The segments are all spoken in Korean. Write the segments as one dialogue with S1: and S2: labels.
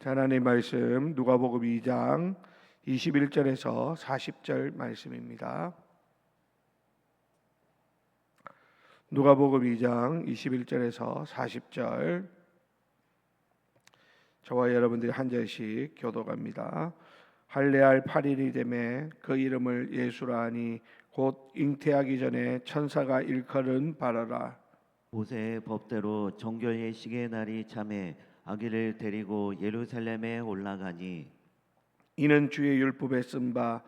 S1: 하나님 말씀 누가복음 2장 21절에서 40절 말씀입니다. 누가복음 2장 21절에서 40절 저와 여러분들이 한 절씩 교독합니다. 할례할 8일이 되매 그 이름을 예수라 하니 곧 잉태하기 전에 천사가 일컬은 바라라.
S2: 모세의 법대로 정결 예식의 날이 참에 아기를 데리고 예루살렘에 올라가니
S1: 이는 주의 율법에 쓴 바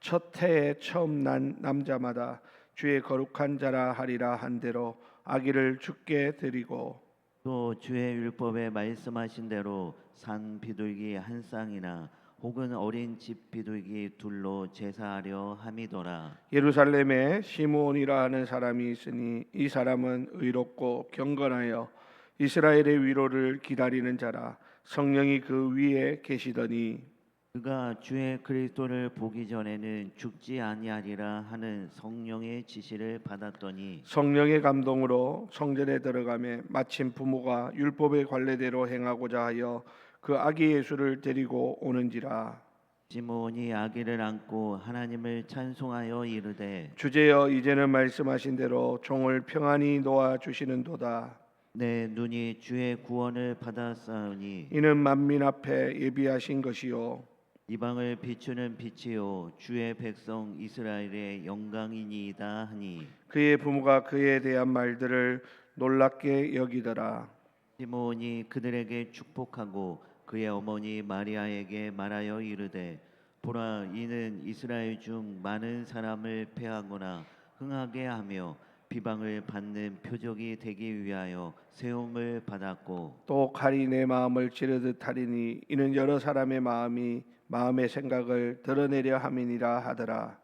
S1: 첫 해에 처음 난 남자마다 주의 거룩한 자라 하리라 한 대로 아기를 주께 드리고
S2: 또 주의 율법에 말씀하신 대로 산 비둘기 한 쌍이나 혹은 어린 집 비둘기 둘로 제사하려 함이더라.
S1: 예루살렘에 시므온이라 하는 사람이 있으니 이 사람은 의롭고 경건하여 이스라엘의 위로를 기다리는 자라. 성령이 그 위에 계시더니
S2: 그가 주의 그리스도를 보기 전에는 죽지 아니하리라 하는 성령의 지시를 받았더니
S1: 성령의 감동으로 성전에 들어가매 마침 부모가 율법의 관례대로 행하고자 하여 그 아기 예수를 데리고 오는지라.
S2: 시므온이 아기를 안고 하나님을 찬송하여 이르되
S1: 주제여 이제는 말씀하신 대로 종을 평안히 놓아 주시는도다.
S2: 내 눈이 주의 구원을 받았사오니
S1: 이는 만민 앞에 예비하신 것이요
S2: 이방을 비추는 빛이요 주의 백성 이스라엘의 영광이니이다 하니
S1: 그의 부모가 그에 대한 말들을 놀랍게 여기더라.
S2: 시므온이 그들에게 축복하고 그의 어머니 마리아에게 말하여 이르되 보라 이는 이스라엘 중 많은 사람을 패하거나 흥하게 하며 비방을 받는 표적이 되기 위하여 세움을 받았고
S1: 또 칼이 내 마음을 찌르듯 하리니 이는 여러 사람의 마음의 생각을 드러내려 함이니라 하더라.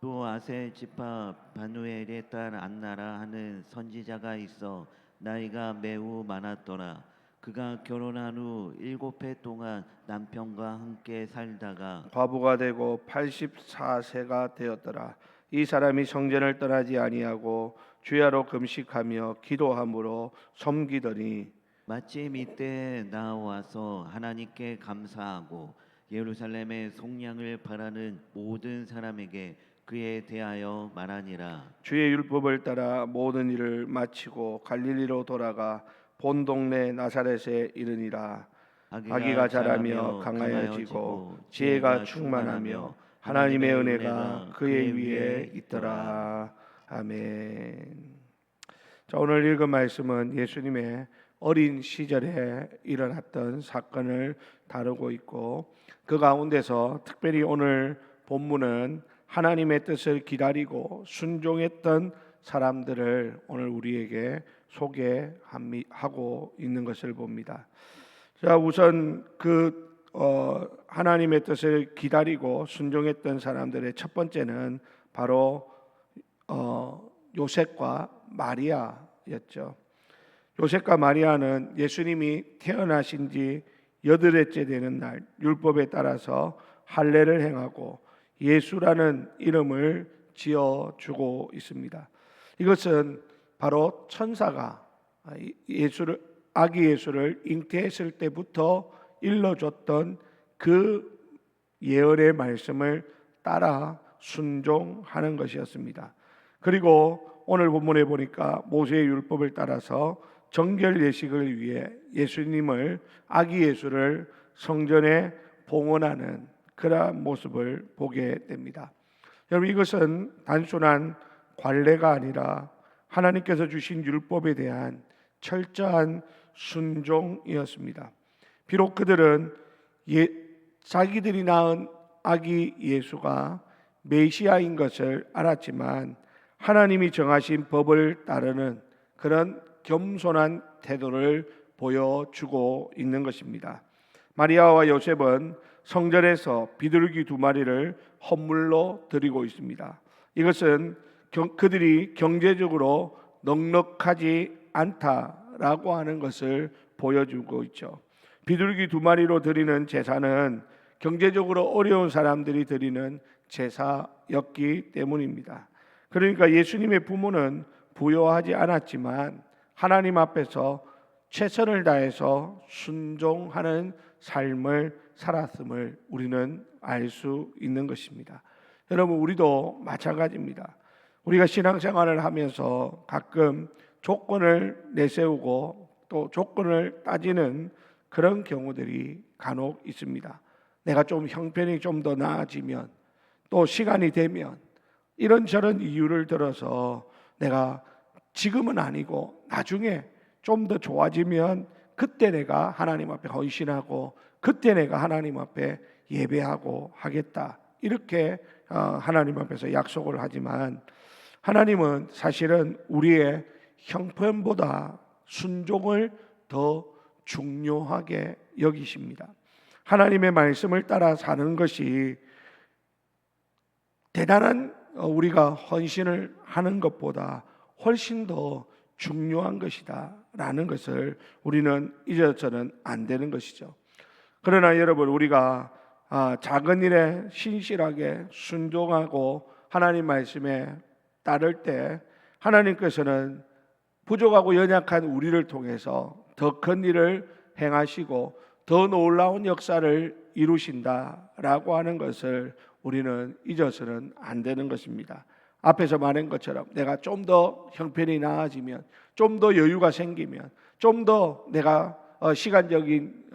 S2: 또 아셀 지파 바누엘의 딸 안나라 하는 선지자가 있어 나이가 매우 많았더라. 그가 결혼한 후 7해 동안 남편과 함께 살다가
S1: 과부가 되고 84세가 되었더라. 이 사람이 성전을 떠나지 아니하고 주야로 금식하며 기도함으로 섬기더니
S2: 마침 이때 나와서 하나님께 감사하고 예루살렘의 속량을 바라는 모든 사람에게 그에 대하여 말하니라.
S1: 주의 율법을 따라 모든 일을 마치고 갈릴리로 돌아가 본 동네 나사렛에 이르니라. 아기가 자라며 강하여지고 지혜가 충만하며 하나님의 은혜가 그의 위에 있더라. 아멘. 자, 오늘 읽은 말씀은 예수님의 어린 시절에 일어났던 사건을 다루고 있고 그 가운데서 특별히 오늘 본문은 하나님의 뜻을 기다리고 순종했던 사람들을 오늘 우리에게 소개하고 있는 것을 봅니다. 자, 우선 하나님의 뜻을 기다리고 순종했던 사람들의 첫 번째는 바로 요셉과 마리아였죠. 요셉과 마리아는 예수님이 태어나신 지 8일째 되는 날 율법에 따라서 할례를 행하고 예수라는 이름을 지어주고 있습니다. 이것은 바로 천사가 아기 예수를 잉태했을 때부터 일러줬던 그 예언의 말씀을 따라 순종하는 것이었습니다. 그리고 오늘 본문에 보니까 모세의 율법을 따라서 정결 예식을 위해 예수님을 아기 예수를 성전에 봉헌하는 그러한 모습을 보게 됩니다. 여러분, 이것은 단순한 관례가 아니라 하나님께서 주신 율법에 대한 철저한 순종이었습니다. 비록 그들은 자기들이 낳은 아기 예수가 메시아인 것을 알았지만 하나님이 정하신 법을 따르는 그런 겸손한 태도를 보여주고 있는 것입니다. 마리아와 요셉은 성전에서 비둘기 2마리를 헌물로 드리고 있습니다. 이것은 그들이 경제적으로 넉넉하지 않다라고 하는 것을 보여주고 있죠. 비둘기 2마리로 드리는 제사는 경제적으로 어려운 사람들이 드리는 제사였기 때문입니다. 그러니까 예수님의 부모는 부유하지 않았지만 하나님 앞에서 최선을 다해서 순종하는 삶을 살았음을 우리는 알 수 있는 것입니다. 여러분, 우리도 마찬가지입니다. 우리가 신앙생활을 하면서 가끔 조건을 내세우고 또 조건을 따지는 그런 경우들이 간혹 있습니다. 내가 좀 형편이 좀 더 나아지면, 또 시간이 되면, 이런저런 이유를 들어서 내가 지금은 아니고 나중에 좀 더 좋아지면 그때 내가 하나님 앞에 헌신하고 그때 내가 하나님 앞에 예배하고 하겠다, 이렇게 하나님 앞에서 약속을 하지만, 하나님은 사실은 우리의 형편보다 순종을 더 중요하게 여기십니다. 하나님의 말씀을 따라 사는 것이 대단한 우리가 헌신을 하는 것보다 훨씬 더 중요한 것이다 라는 것을 우리는 잊어서는 안 되는 것이죠. 그러나 여러분, 우리가 작은 일에 신실하게 순종하고 하나님 말씀에 따를 때 하나님께서는 부족하고 연약한 우리를 통해서 더 큰 일을 행하시고 더 놀라운 역사를 이루신다라고 하는 것을 우리는 잊어서는 안 되는 것입니다. 앞에서 말한 것처럼 내가 좀 더 형편이 나아지면, 좀 더 여유가 생기면, 좀 더 내가 시간적인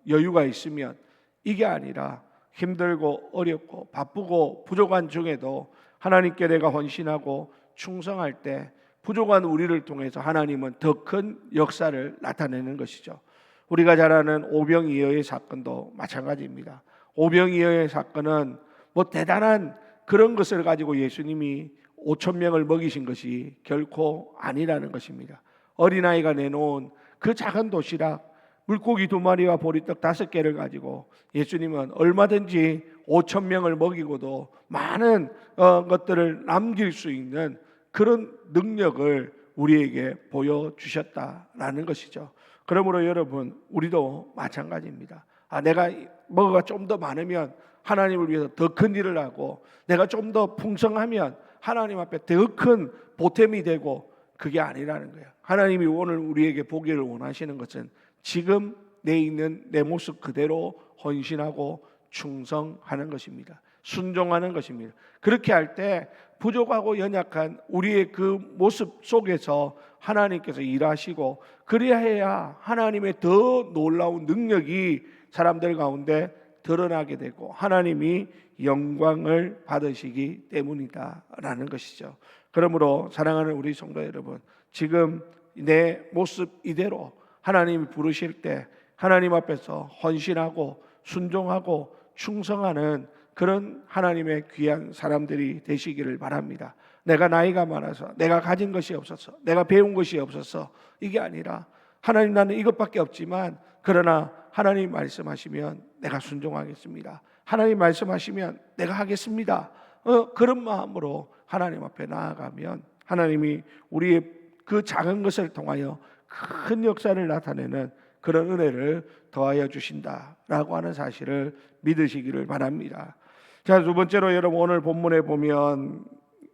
S1: 여유가 있으면, 이게 아니라 힘들고 어렵고 바쁘고 부족한 중에도 하나님께 내가 헌신하고 충성할 때 부족한 우리를 통해서 하나님은 더 큰 역사를 나타내는 것이죠. 우리가 잘 아는 오병이어의 사건도 마찬가지입니다. 오병이어의 사건은 뭐 대단한 그런 것을 가지고 예수님이 5천 명을 먹이신 것이 결코 아니라는 것입니다. 어린아이가 내놓은 그 작은 도시락, 물고기 2마리와 보리떡 5개를 가지고 예수님은 얼마든지 5천 명을 먹이고도 많은 것들을 남길 수 있는 그런 능력을 우리에게 보여주셨다라는 것이죠. 그러므로 여러분, 우리도 마찬가지입니다. 내가 뭐가 좀 더 많으면 하나님을 위해서 더 큰 일을 하고, 내가 좀 더 풍성하면 하나님 앞에 더 큰 보탬이 되고, 그게 아니라는 거예요. 하나님이 오늘 우리에게 보기를 원하시는 것은 지금 내 있는 내 모습 그대로 헌신하고 충성하는 것입니다. 순종하는 것입니다. 그렇게 할 때 부족하고 연약한 우리의 그 모습 속에서 하나님께서 일하시고, 그리하여야 하나님의 더 놀라운 능력이 사람들 가운데 드러나게 되고 하나님이 영광을 받으시기 때문이다라는 것이죠. 그러므로 사랑하는 우리 성도 여러분, 지금 내 모습 이대로 하나님이 부르실 때 하나님 앞에서 헌신하고 순종하고 충성하는 그런 하나님의 귀한 사람들이 되시기를 바랍니다. 내가 나이가 많아서, 내가 가진 것이 없어서, 내가 배운 것이 없어서, 이게 아니라 하나님, 나는 이것밖에 없지만 그러나 하나님 말씀하시면 내가 순종하겠습니다. 하나님 말씀하시면 내가 하겠습니다. 그런 마음으로 하나님 앞에 나아가면 하나님이 우리의 그 작은 것을 통하여 큰 역사를 나타내는 그런 은혜를 더하여 주신다라고 하는 사실을 믿으시기를 바랍니다. 자, 두 번째로 여러분, 오늘 본문에 보면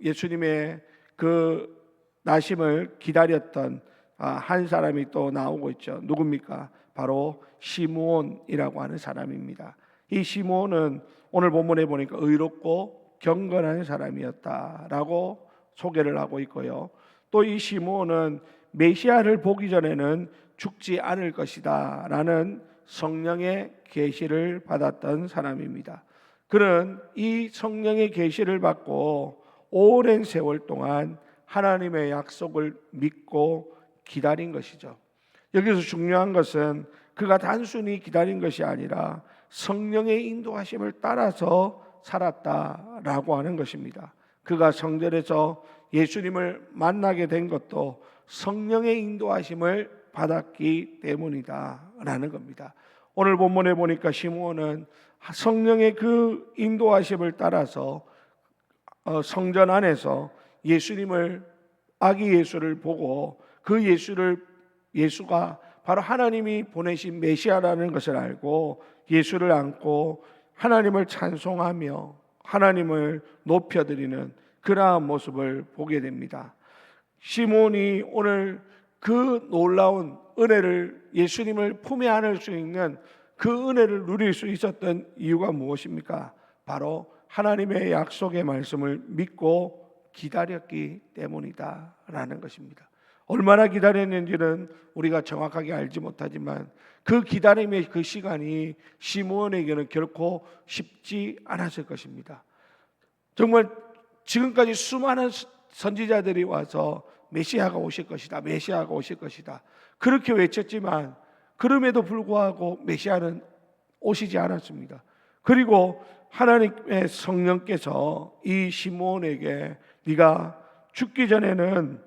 S1: 예수님의 그 나심을 기다렸던 한 사람이 또 나오고 있죠. 누굽니까? 바로 시므온이라고 하는 사람입니다. 이 시므온은 오늘 본문에 보니까 의롭고 경건한 사람이었다라고 소개를 하고 있고요. 또 이 시므온은 메시아를 보기 전에는 죽지 않을 것이다 라는 성령의 계시를 받았던 사람입니다. 그는 이 성령의 계시를 받고 오랜 세월 동안 하나님의 약속을 믿고 기다린 것이죠. 여기서 중요한 것은 그가 단순히 기다린 것이 아니라 성령의 인도하심을 따라서 살았다라고 하는 것입니다. 그가 성전에서 예수님을 만나게 된 것도 성령의 인도하심을 받았기 때문이다라는 겁니다. 오늘 본문에 보니까 시므온은 성령의 그 인도하심을 따라서 성전 안에서 예수님을, 아기 예수를 보고 그 예수가 바로 하나님이 보내신 메시아라는 것을 알고 예수를 안고 하나님을 찬송하며 하나님을 높여드리는 그러한 모습을 보게 됩니다. 시몬이 오늘 그 놀라운 은혜를, 예수님을 품에 안을 수 있는 그 은혜를 누릴 수 있었던 이유가 무엇입니까? 바로 하나님의 약속의 말씀을 믿고 기다렸기 때문이다라는 것입니다. 얼마나 기다렸는지는 우리가 정확하게 알지 못하지만 그 기다림의 그 시간이 시므온에게는 결코 쉽지 않았을 것입니다. 정말 지금까지 수많은 선지자들이 와서 메시아가 오실 것이다, 메시아가 오실 것이다 그렇게 외쳤지만 그럼에도 불구하고 메시아는 오시지 않았습니다. 그리고 하나님의 성령께서 이 시므온에게 네가 죽기 전에는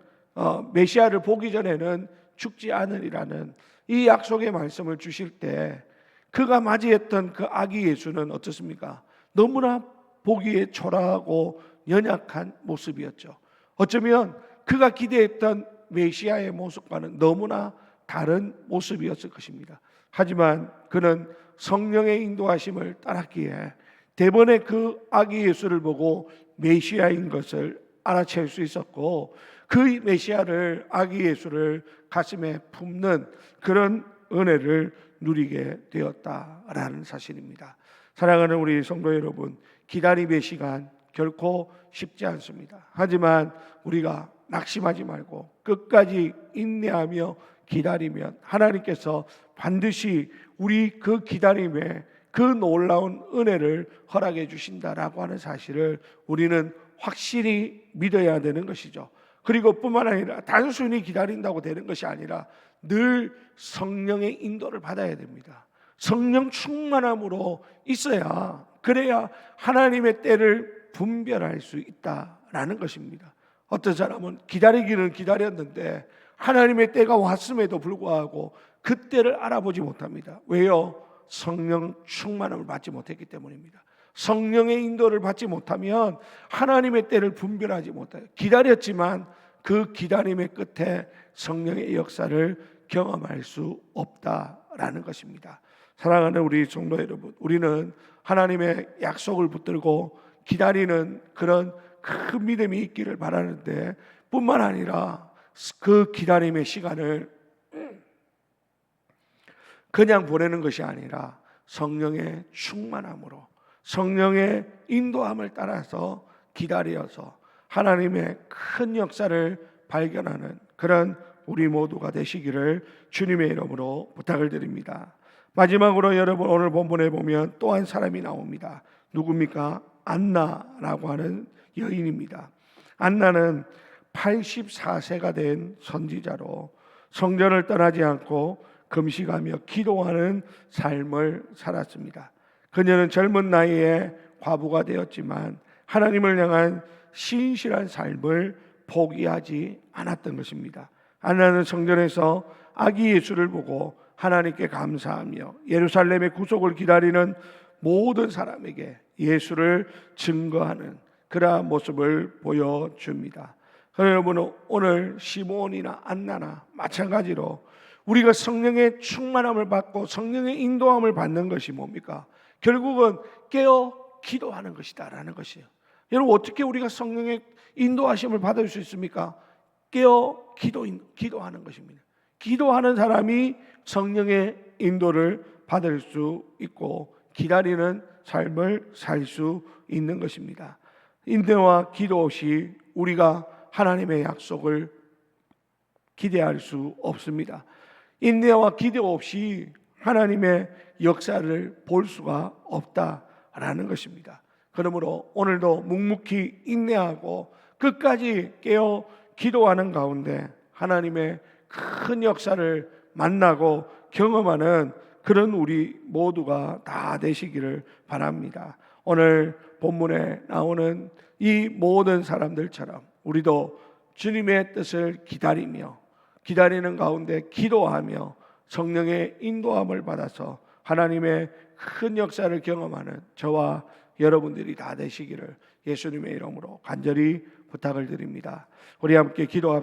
S1: 메시아를 보기 전에는 죽지 않으리라는 이 약속의 말씀을 주실 때 그가 맞이했던 그 아기 예수는 어떻습니까? 너무나 보기에 초라하고 연약한 모습이었죠. 어쩌면 그가 기대했던 메시아의 모습과는 너무나 다른 모습이었을 것입니다. 하지만 그는 성령의 인도하심을 따랐기에 대번에 그 아기 예수를 보고 메시아인 것을 알아챌 수 있었고 그 메시아를 아기 예수를 가슴에 품는 그런 은혜를 누리게 되었다라는 사실입니다. 사랑하는 우리 성도 여러분, 기다림의 시간 결코 쉽지 않습니다. 하지만 우리가 낙심하지 말고 끝까지 인내하며 기다리면 하나님께서 반드시 우리 그 기다림에 그 놀라운 은혜를 허락해 주신다라고 하는 사실을 우리는 확실히 믿어야 되는 것이죠. 그리고 뿐만 아니라 단순히 기다린다고 되는 것이 아니라 늘 성령의 인도를 받아야 됩니다. 성령 충만함으로 있어야 그래야 하나님의 때를 분별할 수 있다라는 것입니다. 어떤 사람은 기다리기는 기다렸는데 하나님의 때가 왔음에도 불구하고 그 때를 알아보지 못합니다. 왜요? 성령 충만함을 받지 못했기 때문입니다. 성령의 인도를 받지 못하면 하나님의 때를 분별하지 못해요. 기다렸지만 그 기다림의 끝에 성령의 역사를 경험할 수 없다라는 것입니다. 사랑하는 우리 성도 여러분, 우리는 하나님의 약속을 붙들고 기다리는 그런 큰 믿음이 있기를 바라는데 뿐만 아니라 그 기다림의 시간을 그냥 보내는 것이 아니라 성령의 충만함으로 성령의 인도함을 따라서 기다려서 하나님의 큰 역사를 발견하는 그런 우리 모두가 되시기를 주님의 이름으로 부탁을 드립니다. 마지막으로 여러분 오늘 본문에 보면 또 한 사람이 나옵니다. 누굽니까? 안나라고 하는 여인입니다. 안나는 84세가 된 선지자로 성전을 떠나지 않고 금식하며 기도하는 삶을 살았습니다. 그녀는 젊은 나이에 과부가 되었지만 하나님을 향한 신실한 삶을 포기하지 않았던 것입니다. 안나는 성전에서 아기 예수를 보고 하나님께 감사하며 예루살렘의 구속을 기다리는 모든 사람에게 예수를 증거하는 그러한 모습을 보여줍니다. 여러분 오늘 시므온이나 안나나 마찬가지로 우리가 성령의 충만함을 받고 성령의 인도함을 받는 것이 뭡니까? 결국은 깨어 기도하는 것이다라는 것이에요. 여러분 어떻게 우리가 성령의 인도하심을 받을 수 있습니까? 깨어 기도하는 것입니다. 기도하는 사람이 성령의 인도를 받을 수 있고 기다리는 삶을 살 수 있는 것입니다. 인내와 기도 없이 우리가 하나님의 약속을 기대할 수 없습니다. 인내와 기도 없이 하나님의 역사를 볼 수가 없다라는 것입니다. 그러므로 오늘도 묵묵히 인내하고 끝까지 깨어 기도하는 가운데 하나님의 큰 역사를 만나고 경험하는 그런 우리 모두가 다 되시기를 바랍니다. 오늘 본문에 나오는 이 모든 사람들처럼 우리도 주님의 뜻을 기다리며 기다리는 가운데 기도하며 성령의 인도함을 받아서 하나님의 큰 역사를 경험하는 저와 여러분들이 다 되시기를 예수님의 이름으로 간절히 부탁을 드립니다. 우리 함께 기도합시다.